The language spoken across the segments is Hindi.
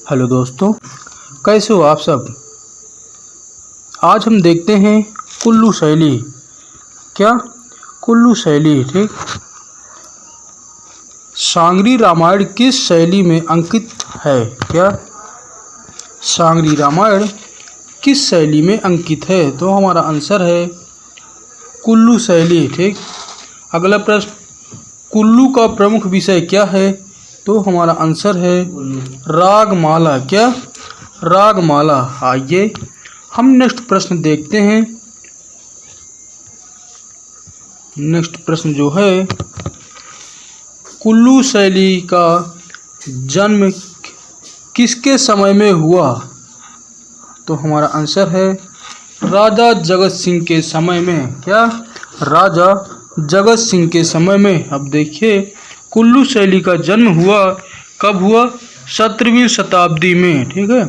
हेलो दोस्तों, कैसे हो आप सब। आज हम देखते हैं कुल्लू शैली। क्या कुल्लू शैली, ठीक। सांगरी रामायण किस शैली में अंकित है। क्या सांगरी रामायण किस शैली में अंकित है। तो हमारा आंसर है कुल्लू शैली, ठीक। अगला प्रश्न, कुल्लू का प्रमुख विषय क्या है। तो हमारा आंसर है रागमाला। क्या रागमाला। आइए हम नेक्स्ट प्रश्न देखते हैं। नेक्स्ट प्रश्न जो है, कुल्लू शैली का जन्म किसके समय में हुआ। तो हमारा आंसर है राजा जगत सिंह के समय में। क्या राजा जगत सिंह के समय में। अब देखिए कुल्लू शैली का जन्म हुआ कब हुआ, 17वीं शताब्दी में, ठीक है।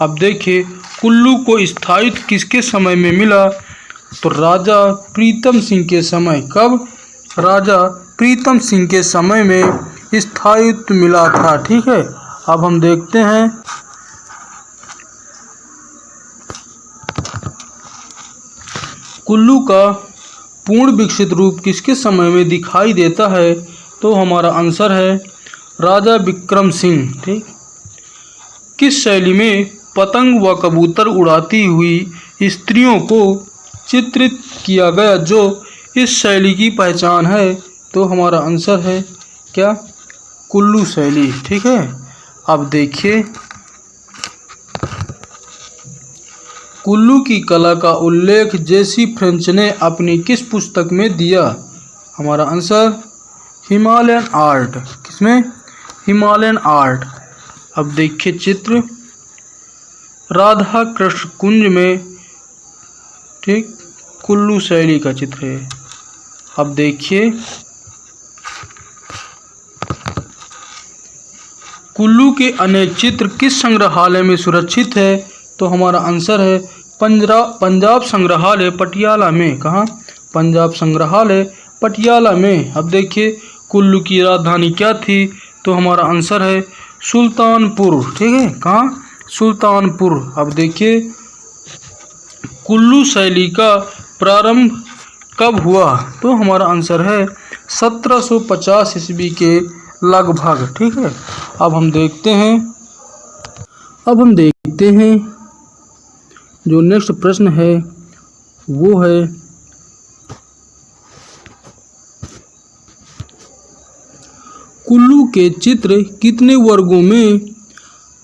अब देखिए कुल्लू को स्थायित्व किसके समय में मिला। तो राजा प्रीतम सिंह के समय। कब, राजा प्रीतम सिंह के समय में स्थायित्व मिला था, ठीक है। अब हम देखते हैं कुल्लू का पूर्ण विकसित रूप किसके समय में दिखाई देता है। तो हमारा आंसर है राजा विक्रम सिंह, ठीक। किस शैली में पतंग व कबूतर उड़ाती हुई स्त्रियों को चित्रित किया गया जो इस शैली की पहचान है। तो हमारा आंसर है क्या, कुल्लू शैली, ठीक है। अब देखिए कुल्लू की कला का उल्लेख जेसी फ्रेंच ने अपनी किस पुस्तक में दिया। हमारा आंसर हिमालयन आर्ट। किसमें, हिमालयन आर्ट। अब देखिए चित्र राधा कृष्ण कुंज में, ठीक, कुल्लू शैली का चित्र है। अब देखिए कुल्लू के अनेक चित्र किस संग्रहालय में सुरक्षित है। तो हमारा आंसर है पंजाब संग्रहालय पटियाला में। कहाँ, पंजाब संग्रहालय पटियाला में। अब देखिए कुल्लू की राजधानी क्या थी। तो हमारा आंसर है सुल्तानपुर, ठीक है। कहाँ, सुल्तानपुर। अब देखिए कुल्लू शैली का प्रारंभ कब हुआ। तो हमारा आंसर है 1750 ईस्वी के लगभग, ठीक है। अब हम देखते हैं जो नेक्स्ट प्रश्न है वो है कुल्लू के चित्र कितने वर्गों में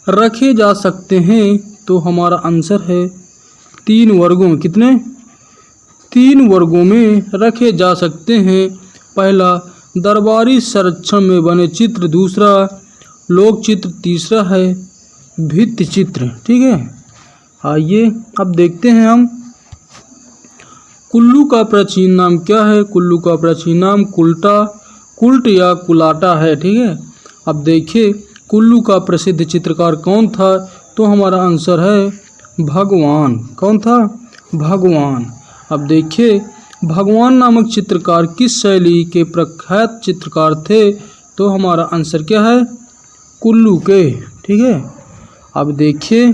रखे जा सकते हैं। तो हमारा आंसर है 3 वर्गों में। कितने, 3 वर्गों में रखे जा सकते हैं। पहला दरबारी संरक्षण में बने चित्र, दूसरा लोक चित्र, तीसरा है भित्ति चित्र, ठीक है। आइए अब देखते हैं हम कुल्लू का प्राचीन नाम क्या है। कुल्लू का प्राचीन नाम कुल्ट या कुलाटा है, ठीक है। अब देखिए कुल्लू का प्रसिद्ध चित्रकार कौन था। तो हमारा आंसर है भगवान। कौन था, भगवान। अब देखिए भगवान नामक चित्रकार किस शैली के प्रख्यात चित्रकार थे। तो हमारा आंसर क्या है, कुल्लू के, ठीक है। अब देखिए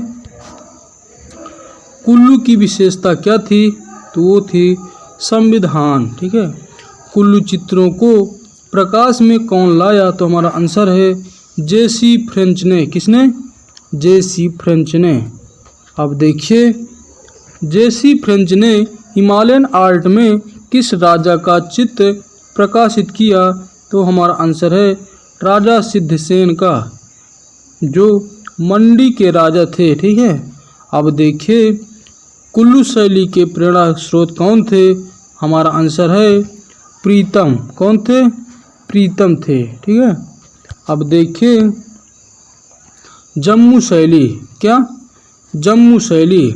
कुल्लू की विशेषता क्या थी। तो वो थी संविधान, ठीक है। कुल्लू चित्रों को प्रकाश में कौन लाया। तो हमारा आंसर है जेसी फ्रेंच ने। किसने, जेसी फ्रेंच ने। अब देखिए जेसी फ्रेंच ने हिमालयन आर्ट में किस राजा का चित्र प्रकाशित किया। तो हमारा आंसर है राजा सिद्धसेन का, जो मंडी के राजा थे, ठीक है। अब देखिए कुल्लू शैली के प्रेरणा स्रोत कौन थे। हमारा आंसर है प्रीतम। कौन थे, प्रीतम थे, ठीक है। अब देखिए जम्मू शैली। क्या, जम्मू शैली।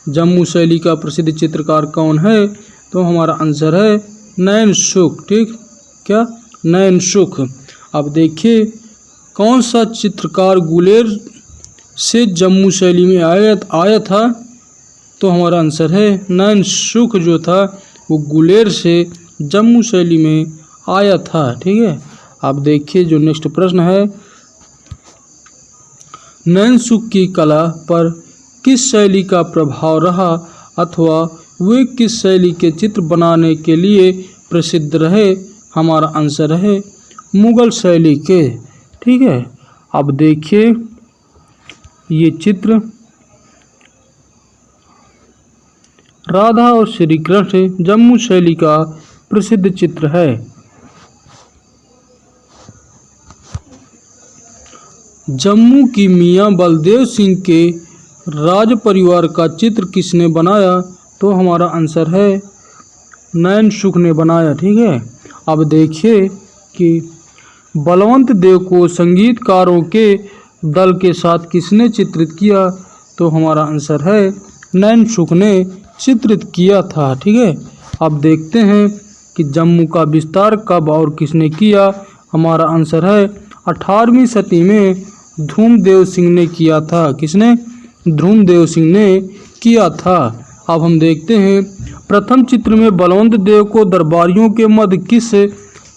जम्मू शैली का प्रसिद्ध चित्रकार कौन है। तो हमारा आंसर है नैन सुख, ठीक। क्या, नैन सुख। अब देखिए कौन सा चित्रकार गुलेर से जम्मू शैली में आया था। तो हमारा आंसर है नैन सुख जो था वो गुलेर से जम्मू शैली में आया था, ठीक है। अब देखिए जो नेक्स्ट प्रश्न है, नैनसुख की कला पर किस शैली का प्रभाव रहा अथवा वे किस शैली के चित्र बनाने के लिए प्रसिद्ध रहे? हमारा आंसर है मुगल शैली के। ठीक है, अब देखिए ये चित्र राधा और श्री कृष्ण जम्मू शैली का प्रसिद्ध चित्र है। जम्मू की मियां बलदेव सिंह के राज परिवार का चित्र किसने बनाया? तो हमारा आंसर है नैनसुख ने बनाया। ठीक है, अब देखिए कि बलवंत देव को संगीतकारों के दल के साथ किसने चित्रित किया? तो हमारा आंसर है नैनसुख ने चित्रित किया था। ठीक है, अब देखते हैं कि जम्मू का विस्तार कब और किसने किया? हमारा आंसर है 18वीं सदी में धूमदेव सिंह ने किया था। किसने? धूमदेव सिंह ने किया था। अब हम देखते हैं प्रथम चित्र में बलवंत देव को दरबारियों के मध्य किस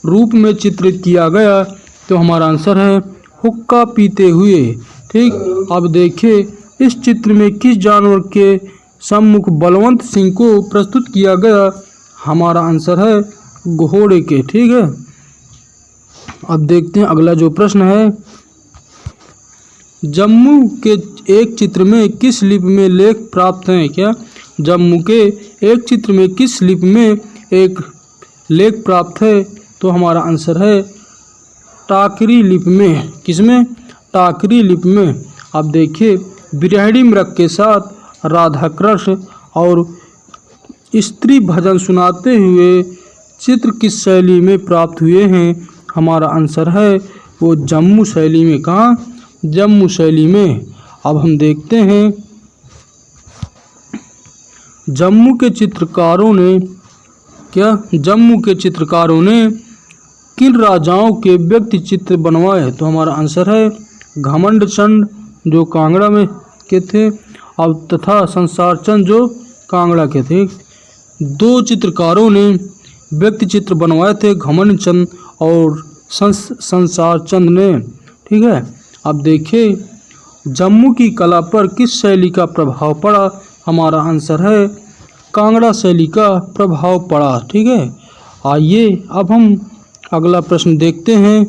रूप में चित्रित किया गया? तो हमारा आंसर है हुक्का पीते हुए। ठीक, अब देखिए इस चित्र में किस जानवर के सम्मुख बलवंत सिंह को प्रस्तुत किया गया? हमारा आंसर है घोड़े के। ठीक है, अब देखते हैं अगला जो प्रश्न है, जम्मू के एक चित्र में किस लिपि में लेख प्राप्त हैं? क्या जम्मू के एक चित्र में किस लिपि में एक लेख प्राप्त है? तो हमारा आंसर है टाकरी लिपि में। किसमें? टाकरी लिपि में। अब देखिए बिरहड़ी मृग के साथ राधा कृष्ण और स्त्री भजन सुनाते हुए चित्र किस शैली में प्राप्त हुए हैं? हमारा आंसर है वो जम्मू शैली में। कहाँ? जम्मू शैली में। अब हम देखते हैं जम्मू के चित्रकारों ने किन राजाओं के व्यक्ति चित्र बनवाए? तो हमारा आंसर है घमंड चंद जो कांगड़ा में के थे अब तथा संसार चंद जो कांगड़ा के थे। दो चित्रकारों ने व्यक्ति चित्र बनवाए थे, घमंड चंद और संसार चंद ने। ठीक है, अब देखिए जम्मू की कला पर किस शैली का प्रभाव पड़ा? हमारा आंसर है कांगड़ा शैली का प्रभाव पड़ा। ठीक है, आइए अब हम अगला प्रश्न देखते हैं।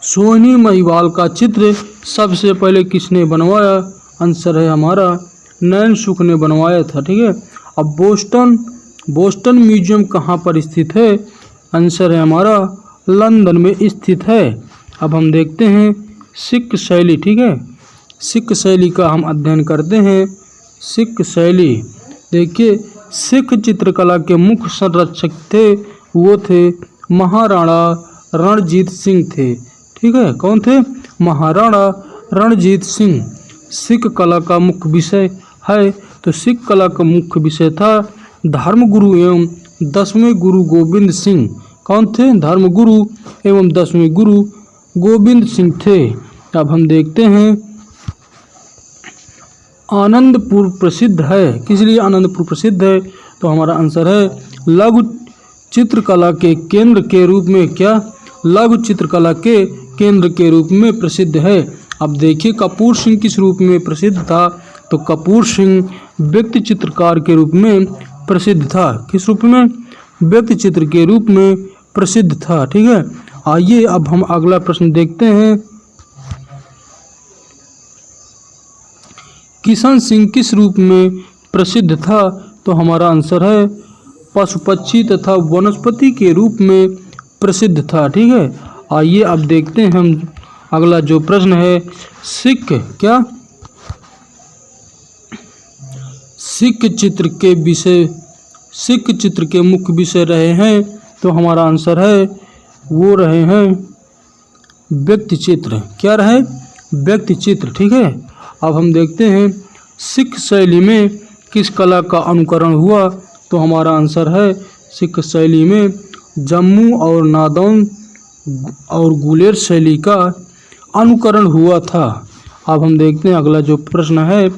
सोहिनी महिवाल का चित्र सबसे पहले किसने बनवाया? आंसर है हमारा नैनसुख ने बनवाया था। ठीक है, अब बोस्टन म्यूजियम कहाँ पर स्थित है? आंसर है हमारा लंदन में स्थित है। अब हम देखते हैं सिख शैली। ठीक है, सिख शैली का हम अध्ययन करते हैं। सिख शैली देखिए सिख चित्रकला के मुख्य संरक्षक थे, वो थे महाराणा रणजीत सिंह थे। ठीक है, कौन थे? महाराणा रणजीत सिंह। सिख कला का मुख्य विषय है, तो सिख कला का मुख्य विषय था धर्मगुरु एवं 10वें गुरु गोविंद सिंह। कौन थे? धर्मगुरु एवं 10वें गुरु गोविंद सिंह थे। अब हम देखते हैं आनंदपुर प्रसिद्ध है। किस लिए आनंदपुर प्रसिद्ध है? तो हमारा आंसर है लघु चित्रकला के केंद्र के रूप में। क्या? लघु चित्रकला के केंद्र के रूप में प्रसिद्ध है। अब देखिए कपूर सिंह किस रूप में प्रसिद्ध था? तो कपूर सिंह व्यक्ति चित्रकार के रूप में प्रसिद्ध था। किस रूप में? व्यक्ति चित्र के रूप में प्रसिद्ध था। ठीक है, आइए अब हम अगला प्रश्न देखते हैं। किशन सिंह किस रूप में प्रसिद्ध था? तो हमारा आंसर है पशु पक्षी तथा वनस्पति के रूप में प्रसिद्ध था। ठीक है, आइए अब देखते हैं हम अगला जो प्रश्न है, सिख चित्र के मुख्य विषय रहे हैं। तो हमारा आंसर है वो रहे हैं व्यक्ति चित्र। क्या रहे? व्यक्ति चित्र। ठीक है, अब हम देखते हैं सिख शैली में किस कला का अनुकरण हुआ? तो हमारा आंसर है सिख शैली में जम्मू और नादौन और गुलेर शैली का अनुकरण हुआ था। अब हम देखते हैं अगला जो प्रश्न है,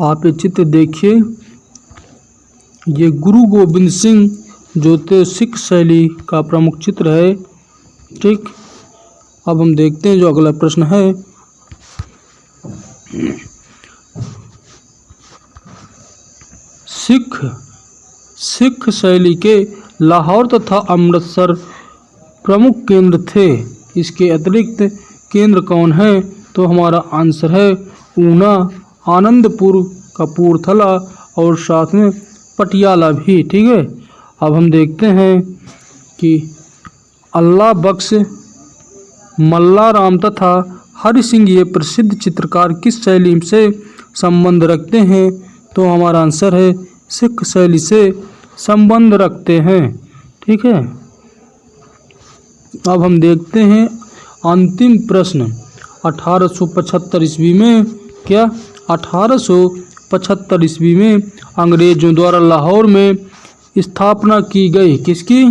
आप ये चित्र देखिए, ये गुरु गोविंद सिंह जो थे सिख शैली का प्रमुख चित्र है। ठीक, अब हम देखते हैं जो अगला प्रश्न है। सिख शैली के लाहौर तथा अमृतसर प्रमुख केंद्र थे। इसके अतिरिक्त केंद्र कौन है? तो हमारा आंसर है ऊना, आनंदपुर, कपूरथला और साथ में पटियाला भी। ठीक है। अब हम देखते हैं कि अल्लाह बख्श, मल्ला राम तथा हरि सिंह ये प्रसिद्ध चित्रकार किस शैली से संबंध रखते हैं? तो हमारा आंसर है सिख शैली से संबंध रखते हैं। ठीक है। अब हम देखते हैं अंतिम प्रश्न। 1875 ईस्वी में 1875 ईस्वी में अंग्रेजों द्वारा लाहौर में स्थापना की गई। किसकी?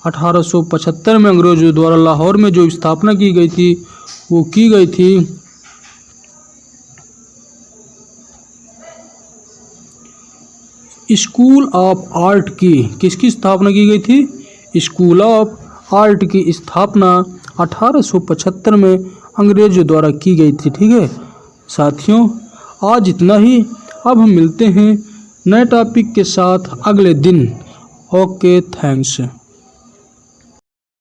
1875 में अंग्रेजों द्वारा लाहौर में जो स्थापना की गई थी वो की गई थी स्कूल ऑफ आर्ट की। किसकी स्थापना की गई थी? स्कूल ऑफ आर्ट की स्थापना 1875 में अंग्रेजों द्वारा की गई थी। ठीक है साथियों, आज इतना ही। अब हम मिलते हैं नए टॉपिक के साथ अगले दिन। Okay, thanks.